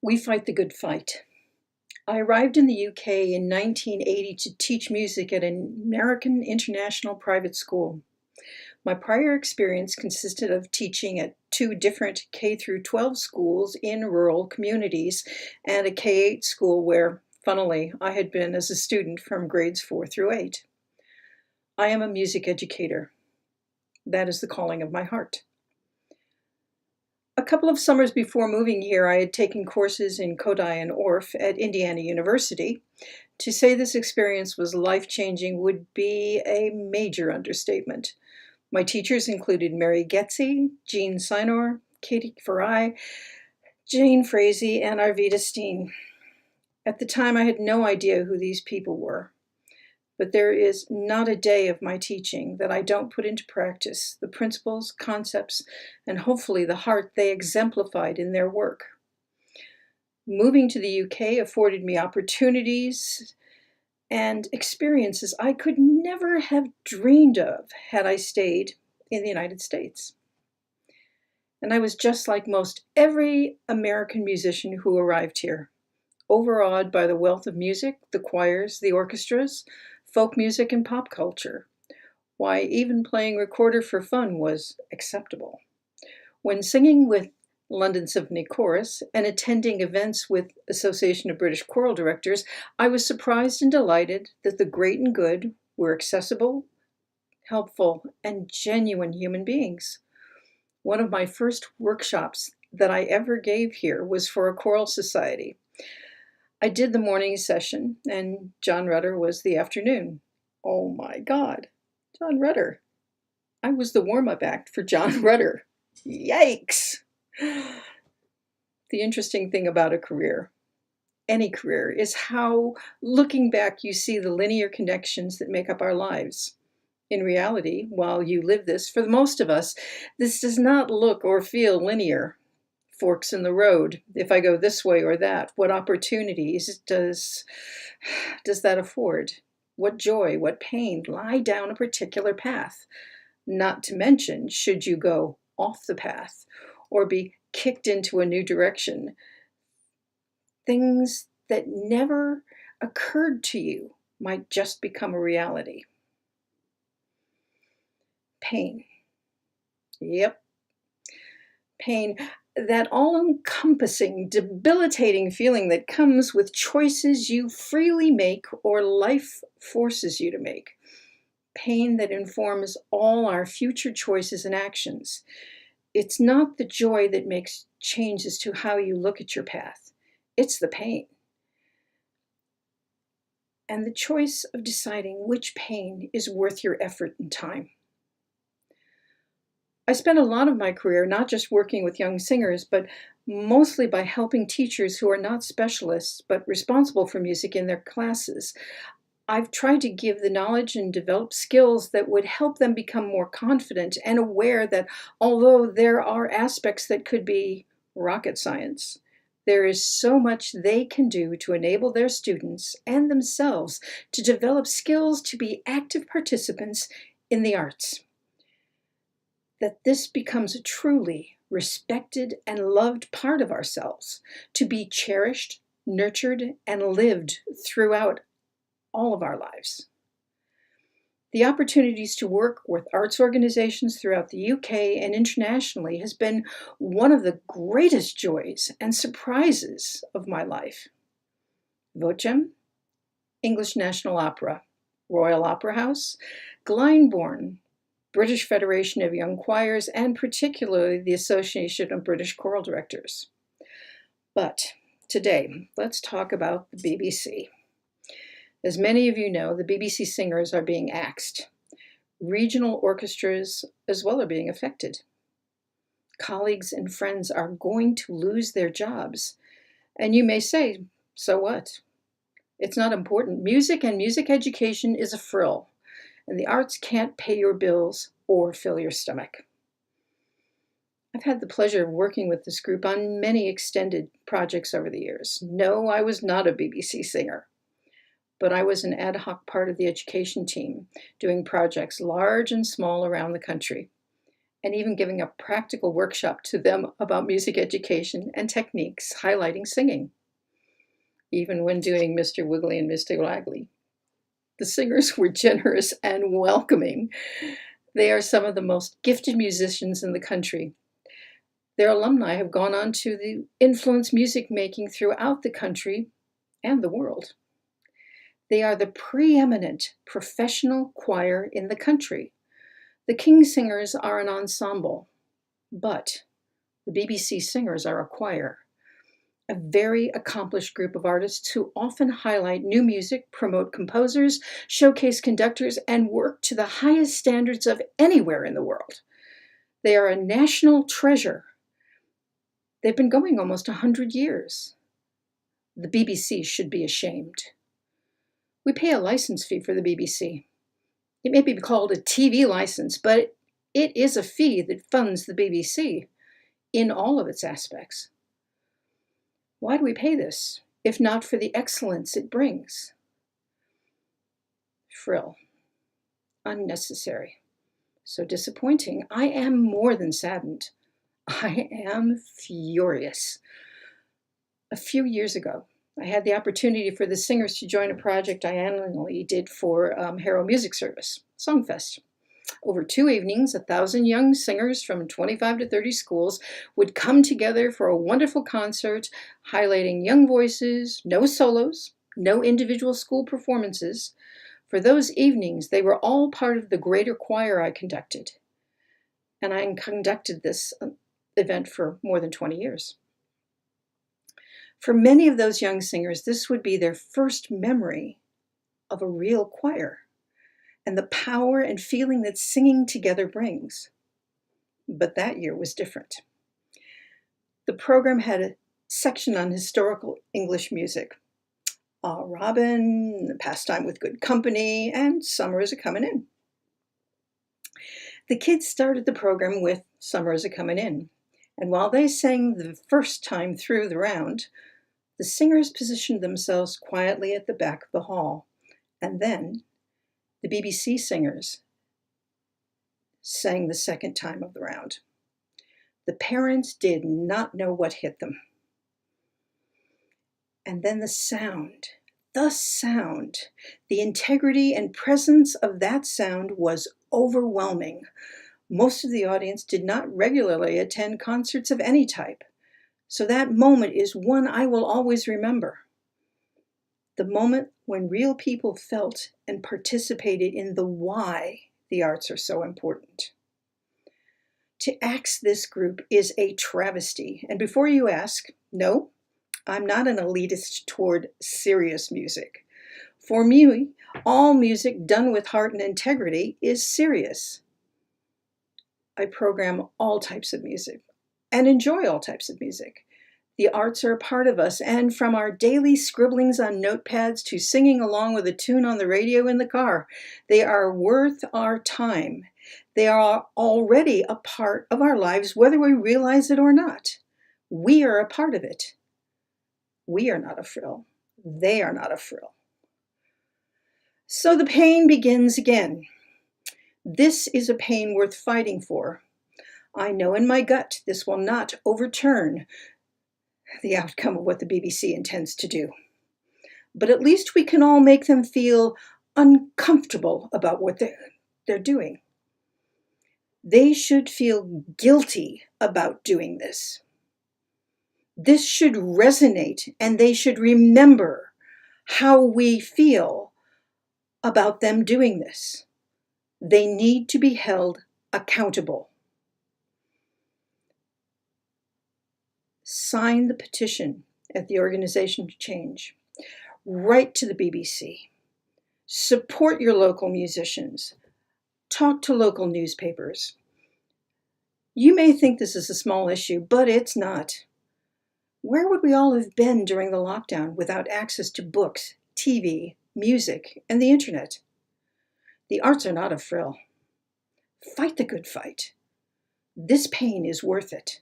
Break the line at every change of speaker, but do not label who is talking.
We fight the good fight. I arrived in the UK in 1980 to teach music at an American international private school. My prior experience consisted of teaching at two different K through 12 schools in rural communities and a K-8 school where, funnily, I had been as a student from grades 4 through 8. I am a music educator. That is the calling of my heart. A couple of summers before moving here, I had taken courses in Kodai and Orff at Indiana University. To say this experience was life-changing would be a major understatement. My teachers included Mary Getze, Jean Sinor, Katie Farai, Jane Frazee, and Arvita Steen. At the time, I had no idea who these people were. But there is not a day of my teaching that I don't put into practice the principles, concepts, and hopefully the heart they exemplified in their work. Moving to the UK afforded me opportunities and experiences I could never have dreamed of had I stayed in the United States. And I was just like most every American musician who arrived here, overawed by the wealth of music, the choirs, the orchestras, folk music, and pop culture. Why, even playing recorder for fun was acceptable. When singing with London Symphony Chorus and attending events with Association of British Choral Directors, I was surprised and delighted that the great and good were accessible, helpful, and genuine human beings. One of my first workshops that I ever gave here was for a choral society. I did the morning session, and John Rutter was the afternoon. Oh my God, John Rutter. I was the warm-up act for John Rutter. Yikes! The interesting thing about a career, any career, is how, looking back, you see the linear connections that make up our lives. In reality, while you live this, for most of us, this does not look or feel linear. Forks in the road. If I go this way or that, what opportunities does that afford? What joy, what pain lie down a particular path? Not to mention, should you go off the path or be kicked into a new direction, things that never occurred to you might just become a reality. Pain. Yep. Pain. That all-encompassing, debilitating feeling that comes with choices you freely make or life forces you to make. Pain that informs all our future choices and actions. It's not the joy that makes changes to how you look at your path. It's the pain. And the choice of deciding which pain is worth your effort and time. I spent a lot of my career not just working with young singers, but mostly by helping teachers who are not specialists, but responsible for music in their classes. I've tried to give the knowledge and develop skills that would help them become more confident and aware that although there are aspects that could be rocket science, there is so much they can do to enable their students and themselves to develop skills to be active participants in the arts. That this becomes a truly respected and loved part of ourselves, to be cherished, nurtured, and lived throughout all of our lives. The opportunities to work with arts organizations throughout the UK and internationally has been one of the greatest joys and surprises of my life. Vocem, English National Opera, Royal Opera House, Glyndebourne, British Federation of Young Choirs, and particularly the Association of British Choral Directors. But today, let's talk about the BBC. As many of you know, the BBC singers are being axed. Regional orchestras as well are being affected. Colleagues and friends are going to lose their jobs. And you may say, so what? It's not important. Music and music education is a frill, and the arts can't pay your bills or fill your stomach. I've had the pleasure of working with this group on many extended projects over the years. No, I was not a BBC singer, but I was an ad hoc part of the education team, doing projects large and small around the country. and even giving a practical workshop to them about music education and techniques highlighting singing. Even when doing Mr. Wiggly and Mr. Waggly, the singers were generous and welcoming. They are some of the most gifted musicians in the country. Their alumni have gone on to influence music making throughout the country and the world. They are the preeminent professional choir in the country. The King Singers are an ensemble, but the BBC Singers are a choir, a very accomplished group of artists who often highlight new music, promote composers, showcase conductors, and work to the highest standards of anywhere in the world. They are a national treasure. They've been going almost 100 years. The BBC should be ashamed. We pay a license fee for the BBC. It may be called a TV license, but it is a fee that funds the BBC in all of its aspects. Why do we pay this, if not for the excellence it brings? Frill. Unnecessary. So disappointing. I am more than saddened. I am furious. A few years ago, I had the opportunity for the singers to join a project I annually did for Harrow Music Service, Songfest. Over 2 evenings, 1,000 young singers from 25 to 30 schools would come together for a wonderful concert highlighting young voices, no solos, no individual school performances. For those evenings, they were all part of the greater choir I conducted. And I conducted this event for more than 20 years. For many of those young singers, this would be their first memory of a real choir and the power and feeling that singing together brings. But that year was different. The program had a section on historical English music. Robin, Pastime with Good Company, and Summer Is A-Comin' In. The kids started the program with Summer Is A-Comin' In, and while they sang the first time through the round, the singers positioned themselves quietly at the back of the hall, and then the BBC singers sang the second time of the round. The parents did not know what hit them. And then the sound, the integrity and presence of that sound was overwhelming. Most of the audience did not regularly attend concerts of any type. So that moment is one I will always remember. The moment when real people felt and participated in the why the arts are so important. To axe this group is a travesty. And before you ask, no, I'm not an elitist toward serious music. For me, all music done with heart and integrity is serious. I program all types of music and enjoy all types of music. The arts are a part of us, and from our daily scribblings on notepads to singing along with a tune on the radio in the car, they are worth our time. They are already a part of our lives, whether we realize it or not. We are a part of it. We are not a frill. They are not a frill. So the pain begins again. This is a pain worth fighting for. I know in my gut this will not overturn the outcome of what the BBC intends to do. But at least we can all make them feel uncomfortable about what they're doing. They should feel guilty about doing this. This should resonate, and they should remember how we feel about them doing this. They need to be held accountable. Sign the petition at the Organization to Change. Write to the BBC. Support your local musicians. Talk to local newspapers. You may think this is a small issue, but it's not. Where would we all have been during the lockdown without access to books, TV, music, and the internet? The arts are not a frill. Fight the good fight. This pain is worth it.